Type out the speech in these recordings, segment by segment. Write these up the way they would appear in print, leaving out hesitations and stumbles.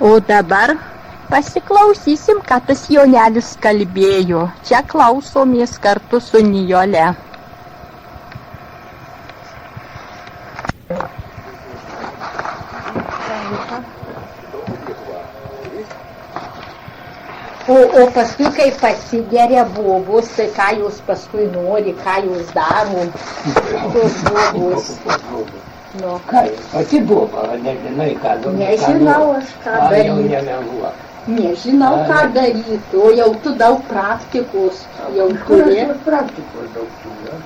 O dabar pasiklausysim, ką tas Jonelis kalbėjo. Čia klausomės kartu su Nijole. O paskui, kai pasigeria bobos, tai ką jūs paskui nori, ką jūs daro, tos bobos. Nu. Pati boba, nežinai, ką daryti. Nežinau aš ką daryti. Nežinau, ką daryti, o jau tu daug praktikos jau turi. Praktikos daug turi.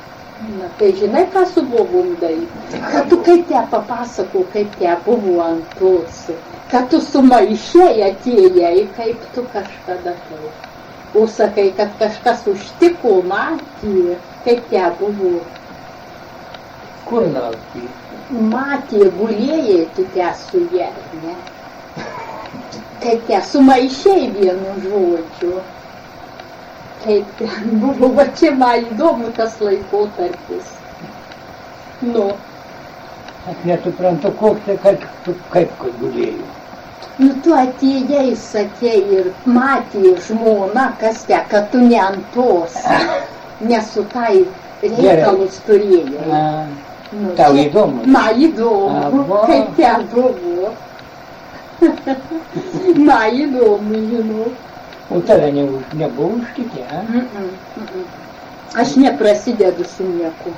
Na, tai žinai, ką su bobom daryti? Kad tu kaip te papasako, kaip te buvo ant tos. Kad tu sumaišėjai atėjai, kaip tu kažkada tai. O sakai, kad kažkas užtiko, matė, kaip te buvo. Kur naktį? Matė, gulėjai tu te su ja, ne? Kaip te sumaišėjai vienu žodžiu. Kaip ten buvo, va čia man įdomu tas laikotarpis. Nu. Aš nesuprantu, koks tai, kaip gulėjai. Nu, tu atėjai, sakei, ir matė žmona, kas te, kad tu ne ant tos, nesu tai reikalus turėjai. Nu, tau įdomu? Man įdomu, kaip te buvo. Man įdomu, žinau. O tave nebuvo užtikę? Aš neprasidedu su nieku.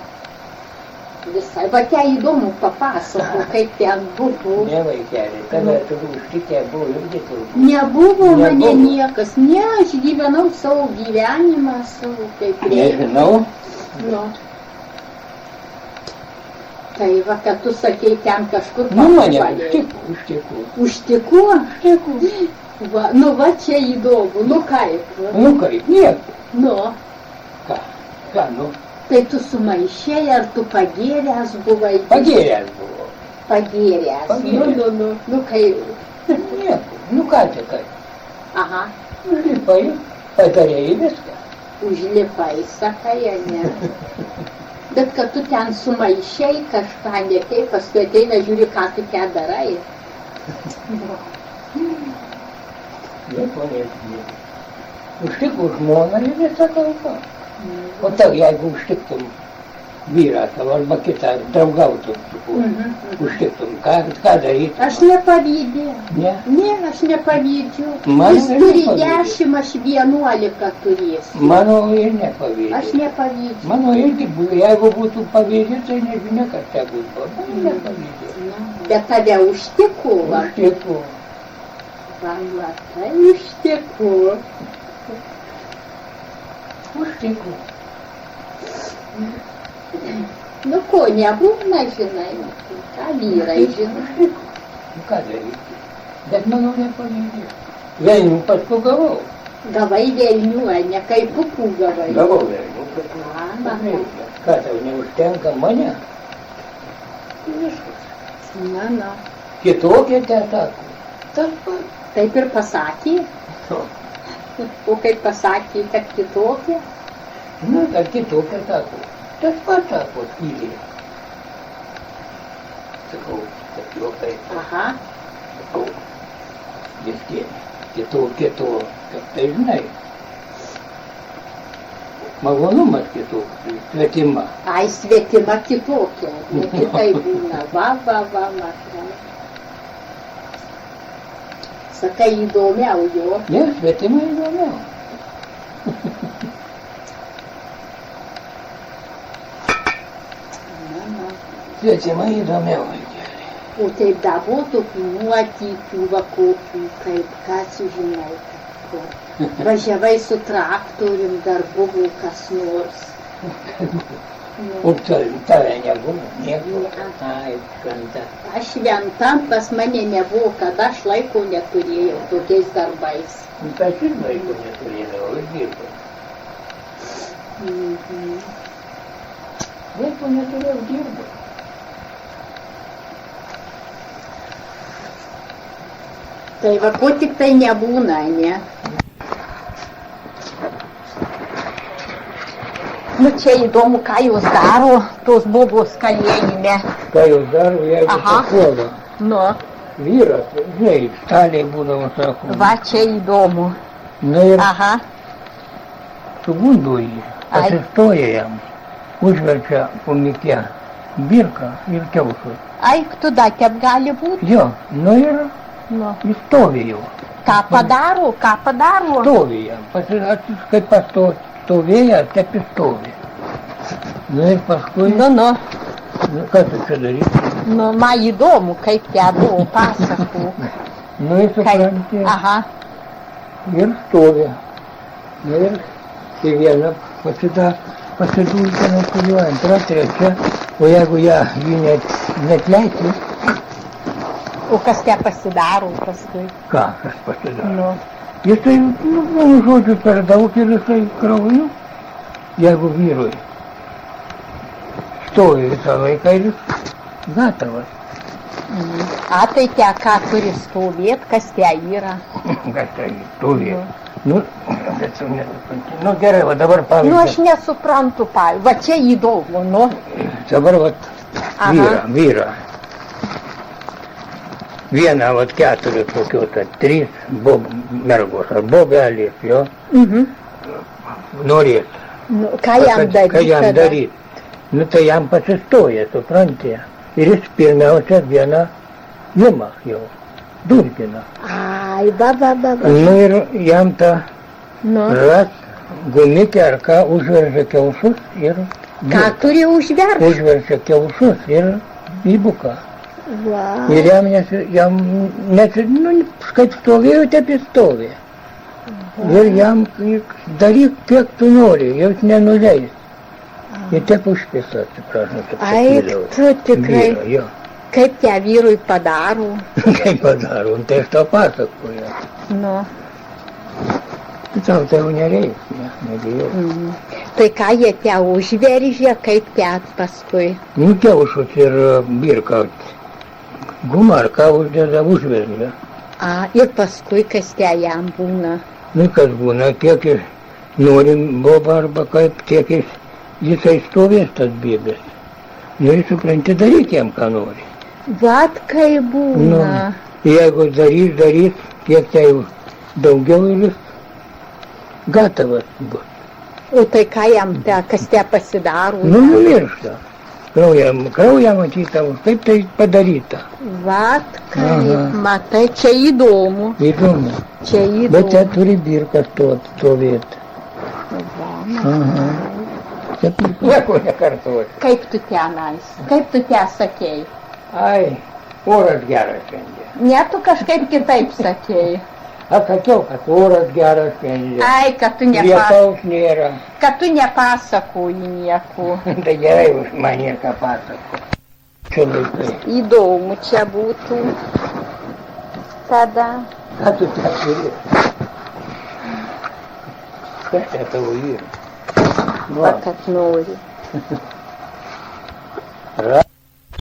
Visai, va te įdomu papasako, kaip ten buvo. Ne, vaikeli, kada tu užtikę buvo irgi turbūt. Nebuvo mane niekas, ne, aš gyvenau savo gyvenimą, savo kaip reikia. Nežinau. Nu. Tai va, kad tu sakei ten kažkur Nu, mane užtiko. Užtiko? Užtiko. Va, nu va čia įdomu, nu kaip? Nu kaip, nieko. Nu. Ką, nu? Tai tu sumaišėjai, ar tu pagėręs buvai? Pagėręs buvo. Pagėręs. Nu kaip? Nieko, nu ką čia kaip? Aha. Užlipai, patarėjai viską. Užlipai, sakai, ne? Bet kad tu ten sumaišėjai kažką, ne taip, paskui ateina, žiūri, ką tu ten darai. Nieko nežinau. Užtiko žmoną ir visą kalbą. O tau, jeigu užtiktum vyrą tavo arba kitą, draugautum su kuo, užtiktum, ką daryti? Aš nepavydėjau. Ne? Ne, aš nepavydžiu. Man Jis turi 10, aš 11 turėsiu. Mano ir nepavydžiu. Aš nepavydžiu. Mano irgi buvo, jeigu būtų pavydžiu, tai nežinia, kas te būtų. Man nepavydžiu. Bet tave užtiko, va. Užtiko. Va, tai užtiko. Užtiko. Nu ko, nebūna, žinai, ką vyrai žinai. Nu ką daryti? Bet mano nepavydžiu. Velnių paskui gavau. Gavai velnių, ne kaip pupų gavai. Gavau velnių paskui. Ką tau neužtenka mane? Viskas. Na. Kitokie te sako. Tas pats. Taip ir pasakė. O kaip pasakė, kad kitokie? Nu, kad kitokie sako. Tas pats sako, tyliai. Sakau, kad juokai. Aha. Sakau, vis tiek. Kitokie to, kad tai žinai. Malonumas kitoks, svetima. Ai, svetima kitokia. Ne kitai būna. Va, matai. Sakai, įdomiau jo. Ne, svetima įdomiau. Svetima įdomiau. O taip davo tokių nuotykių, va kokių, kaip, kas žinai. Važiavai su traktorium, dar buvo kas nors. O tave nebuvo, nebuvo. Ai, šventa. Aš šventam pas mane nebuvo, kad aš laiko neturėjau tokiais darbais. Aš ir laiko neturėjau, aš dirbau. Laiko neturėjau, dirbau. Tai va, ko tik tai nebūna, ne? Nu, čia įdomu, ką jūs daro, tos bobos kalėjime. Ką jūs daro, jeigu papuola? Nu. vyras, žinai, staliai būdavo, sako. Va, čia įdomu. Na ir Aha. sugundo jį, atsistoja jam, užverčia pomikė birką ir kiaušus. Ai, tu da, kaip gali būti? Jo, nu ir Nu. jis stovi jau. Ką padaro, ką padaro? Stovi jam, kaip pastovėja, taip ir stovi. Nu ir paskui, Nu, ką tu čia daryti? nu, man įdomu, kaip tie buvo pasakų. Nu ir supranti, Aha. ir stovi. Nu ir tai viena pasidulkina su juo, antra, trečia, o jeigu jį net leisi, O kas tie pasidaro paskui? ką kas pasidaro? Nu. Jisai, vienu žodžiu, per daug ir jisai krauju, jeigu vyrui stovi visą laiką ir jis gatavas. A tai tie, ką turi stovėt, kas tie yra? Kas tai stovi? Nu, bet jau nesuprantu. Nu gerai, va dabar Nu, pavyzdžiui. aš nesuprantu, va čia įdomu, nu. Dabar vat vyra. Viena, vat keturios tokios, trys mergos ar bobelės, jo, norės. Nu, ką jam daryti? Ką jam daryti? Nu tai jam pasistoja, supranti. Ir jis pirmiausia vieną ima jau, durkina. Ai, va. Nu ir jam tą Nu. ras gumikė ar ką užveržia kiaušus ir Ką turi užverti? užveržia kiaušus ir įbuka. Va. Ir jam nu, kaip stovėjo, taip jis stovė. Ir jam daryk, kiek tu nori, jau nenuleis. Ir taip užpisa, atsiprašau, taip Ai, sakydavo. tu tikrai, Vyro, jo. kaip tie vyrui padaro. Kaip padaro, tai aš tau pasakoju. Nu. Tau tai jau nereiks, nebijau. Tai ką jie tie užveržia, kaip tie paskui? Nu, kiaušus ir birką. Gumą ar ką uždeda užveržia. A, ir paskui kas tie jam būna. Nu, kas būna, kiek ir norim bobą arba kaip, tiek jisai stovės tas bėbės. Nu, ir supranti, daryk jam, ką nori. Vat kai būna. Nu, jeigu darys, kiek tai jau daugiau ir jis gatavas bus. O tai ką jam te, kas tie pasidaro? Nu, numiršta. Kraują matyta, kaip tai padaryta. Vat kai, Aha. matai, čia įdomu. Įdomu. Čia Bet čia įdomu. turi birkas stovėti. Aha. Čia nieko nekartuoti. Kaip tu tenais? Kaip tu te sakei? Ai, oras geras šiandien. Ne, tu kažkaip kitaip sakei. Aš sakiau, kad oras geras šiandien. Ai, kad tu Lietaus nėra. nepasakoji nieko. Tai gerai už mane ką pasako. Čia laikai. Įdomu čia būtų. Tada. Ką tu čia turi? Kas čia tavo vyras? Va, kad nori.